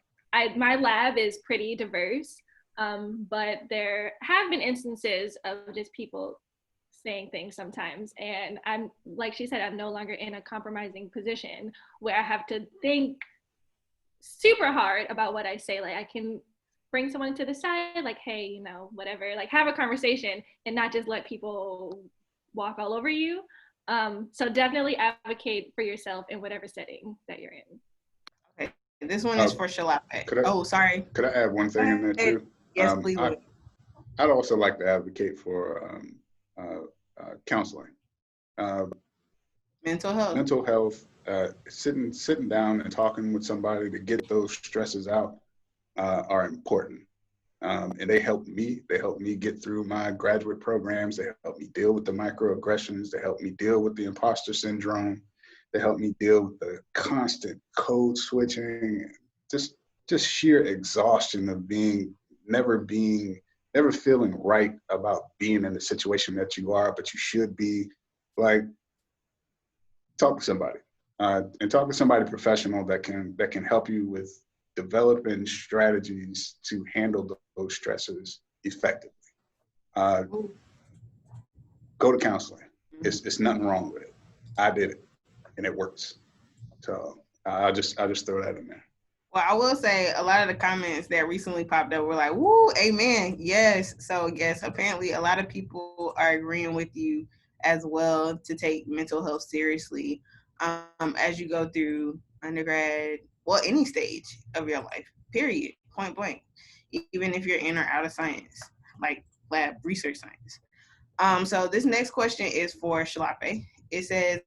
my lab is pretty diverse, but there have been instances of just people saying things sometimes, and I'm, like she said, I'm no longer in a compromising position where I have to think super hard about what I say. Like I can bring someone to the side, like, hey, you know, whatever, like have a conversation and not just let people walk all over you. So definitely advocate for yourself in whatever setting that you're in. Okay, this one is for Shalape. Oh, sorry. Could I add one thing in there too? Yes, please. I'd also like to advocate for counseling. Mental health. Mental health, sitting down and talking with somebody to get those stresses out are important. And they help me. They help me get through my graduate programs. They help me deal with the microaggressions. They help me deal with the imposter syndrome. They help me deal with the constant code switching, just sheer exhaustion of never feeling right about being in the situation that you are, but you should be. Like, talk to somebody, and talk to somebody professional that can help you with developing strategies to handle those stresses effectively. Go to counseling. It's nothing wrong with it. I did it, and it works. So I'll just throw that in there. Well, I will say a lot of the comments that recently popped up were like, woo, amen, yes. So yes, apparently a lot of people are agreeing with you as well to take mental health seriously as you go through undergrad, well, any stage of your life, period, point blank, even if you're in or out of science, like lab research science. So this next question is for Shalape. It says,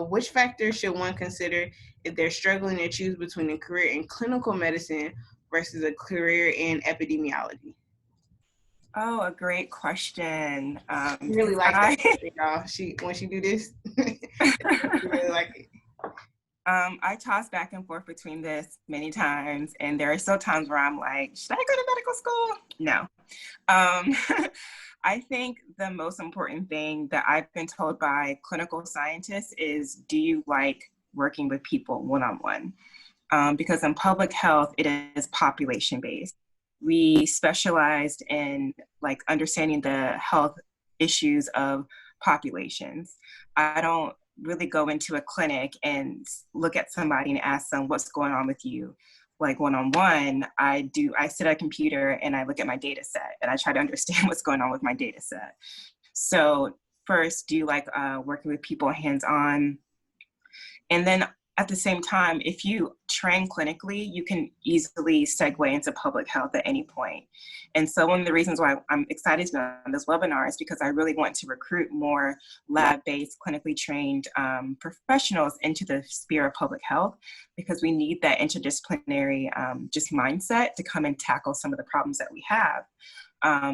which factors should one consider if they're struggling to choose between a career in clinical medicine versus a career in epidemiology? Oh, a great question. Really like that, y'all. When she do this, really like it. I toss back and forth between this many times, and there are still times where I'm like, should I go to medical school? No. I think the most important thing that I've been told by clinical scientists is, do you like working with people one-on-one? Because in public health, it is population-based. We specialized in like understanding the health issues of populations. I don't really go into a clinic and look at somebody and ask them what's going on with you. Like one-on-one, I sit at a computer and I look at my data set and I try to understand what's going on with my data set. So first, do you like working with people hands-on? And then at the same time, if you train clinically, you can easily segue into public health at any point. And so one of the reasons why I'm excited to be on this webinar is because I really want to recruit more lab-based, clinically trained professionals into the sphere of public health, because we need that interdisciplinary just mindset to come and tackle some of the problems that we have.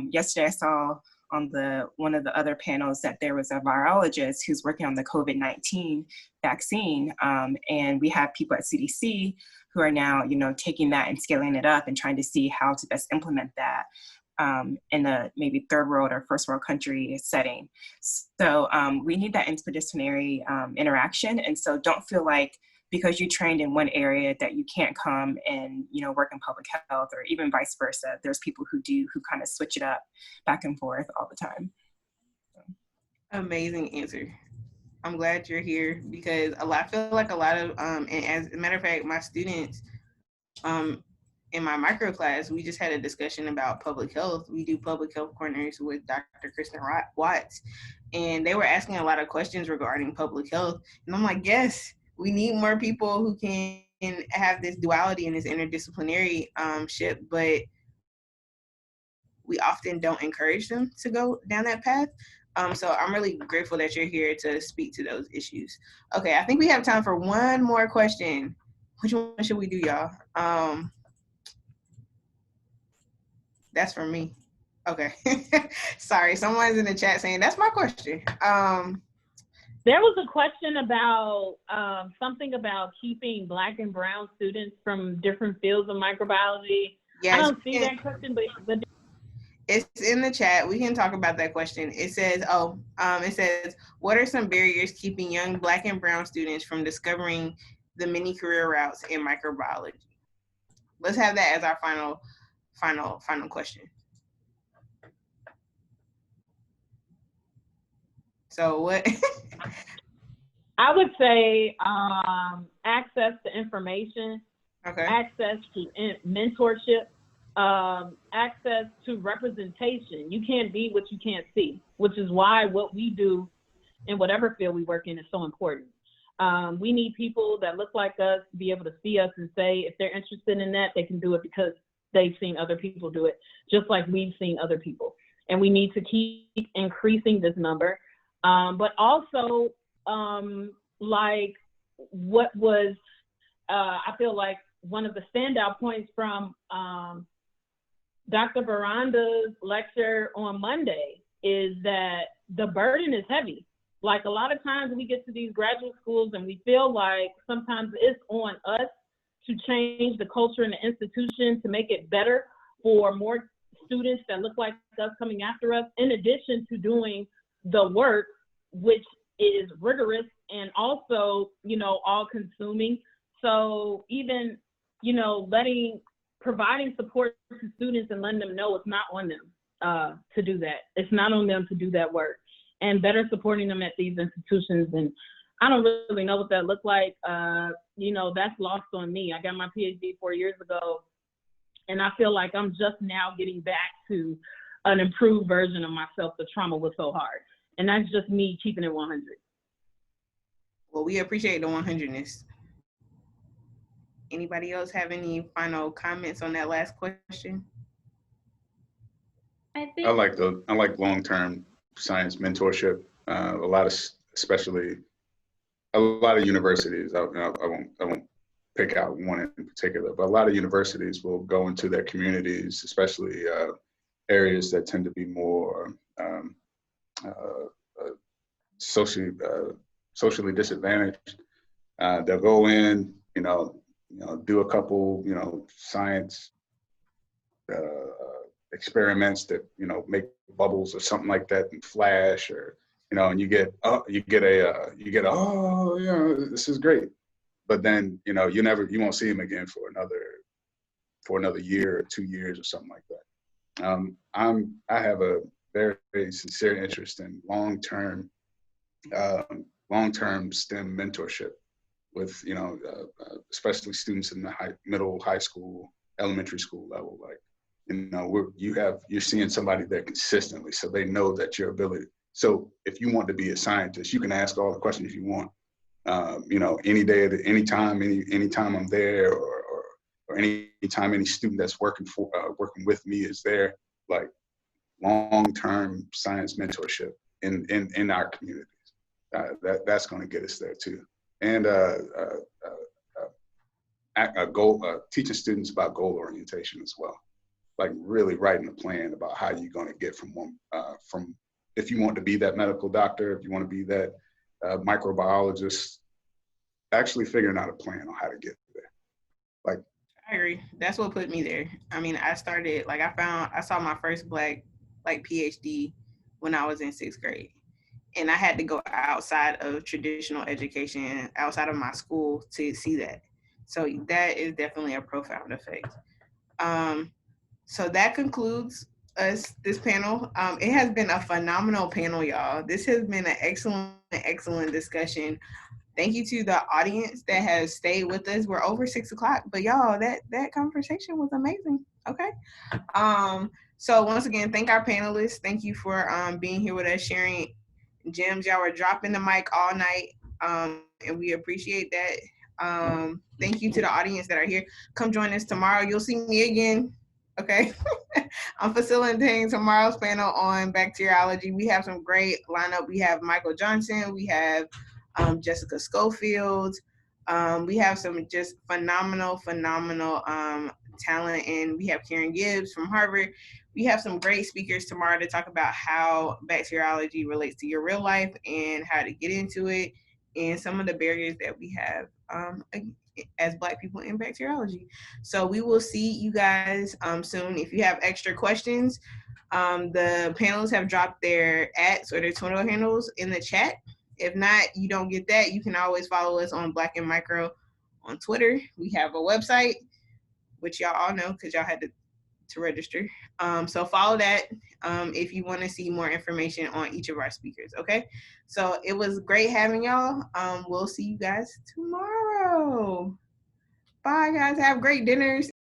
Yesterday I saw on one of the other panels that there was a virologist who's working on the COVID-19 vaccine, and we have people at CDC who are now, taking that and scaling it up and trying to see how to best implement that in a maybe third world or first world country setting. So we need that interdisciplinary interaction, and so don't feel like because you trained in one area that you can't come and work in public health, or even vice versa. There's people who kind of switch it up back and forth all the time. Amazing answer. I'm glad you're here, because I feel like a lot of and as a matter of fact, my students in my micro class, we just had a discussion about public health. We do public health corners with Dr. Kristen Watts, and they were asking a lot of questions regarding public health, and I'm like, yes, We need more people who can have this duality and this interdisciplinary ship, but we often don't encourage them to go down that path. So I'm really grateful that you're here to speak to those issues. Okay, I think we have time for one more question. Which one should we do, y'all? That's for me. Okay. Sorry, someone's in the chat saying that's my question. There was a question about something about keeping Black and brown students from different fields of microbiology. Yes, I don't see that question, but it's in the chat. We can talk about that question. It says, it says, what are some barriers keeping young Black and brown students from discovering the many career routes in microbiology? Let's have that as our final question. So what? I would say access to information, okay, access to mentorship, access to representation. You can't be what you can't see, which is why what we do in whatever field we work in is so important. We need people that look like us to be able to see us and say if they're interested in that, they can do it because they've seen other people do it, just like we've seen other people. And we need to keep increasing this number. But also, like what was, I feel like one of the standout points from Dr. Baranda's lecture on Monday is that the burden is heavy. Like a lot of times we get to these graduate schools and we feel like sometimes it's on us to change the culture in the institution to make it better for more students that look like us coming after us, in addition to doing the work, which is rigorous and also, you know, all consuming. So even, you know, providing support to students and letting them know it's not on them to do that. It's not on them to do that work, and better supporting them at these institutions. And I don't really know what that looked like. You know, that's lost on me. I got my PhD 4 years ago, and I feel like I'm just now getting back to an improved version of myself. The trauma was so hard. And that's just me keeping it 100. Well, we appreciate the 100ness. Anybody else have any final comments on that last question? I like long-term science mentorship. Especially a lot of universities. I won't pick out one in particular, but a lot of universities will go into their communities, especially areas that tend to be more socially disadvantaged. They'll go in, do a couple, science experiments that, make bubbles or something like that and flash, or, and you get, this is great. But then, you won't see them again for another year or 2 years or something like that. I have a very, very sincere interest in long-term STEM mentorship with, especially students in the middle, high school, elementary school level. Like, you're seeing somebody there consistently, so they know that your ability. So if you want to be a scientist, you can ask all the questions you want, any day, anytime I'm there, or anytime any student that's working with me is there. Like, long-term science mentorship in our communities. That's going to get us there too. And teaching students about goal orientation as well. Like really writing a plan about how you're going to get from if you want to be that medical doctor, if you want to be that microbiologist, actually figuring out a plan on how to get there. Like, I agree. That's what put me there. I mean, I saw my first Black PhD when I was in 6th grade. And I had to go outside of traditional education, outside of my school to see that. So that is definitely a profound effect. So that concludes this panel. It has been a phenomenal panel, y'all. This has been an excellent discussion. Thank you to the audience that has stayed with us. We're over 6 o'clock, but y'all, that conversation was amazing. Okay. So once again, thank our panelists. Thank you for being here with us, sharing gems. Y'all were dropping the mic all night. and we appreciate that. Thank you to the audience that are here. Come join us tomorrow. You'll see me again. Okay. I'm facilitating tomorrow's panel on bacteriology. We have some great lineup. We have Michael Johnson. We have Jessica Schofield. We have some just phenomenal talent, and we have Karen Gibbs from Harvard. We have some great speakers tomorrow to talk about how bacteriology relates to your real life and how to get into it, and some of the barriers that we have as Black people in bacteriology. So we will see you guys soon. If you have extra questions, the panelists have dropped their @ or their Twitter handles in the chat. If not, you don't get that, you can always follow us on Black and Micro on Twitter. We have a website, which y'all all know because y'all had to register. So follow that if you want to see more information on each of our speakers, okay? So it was great having y'all. We'll see you guys tomorrow. Bye, guys. Have great dinners.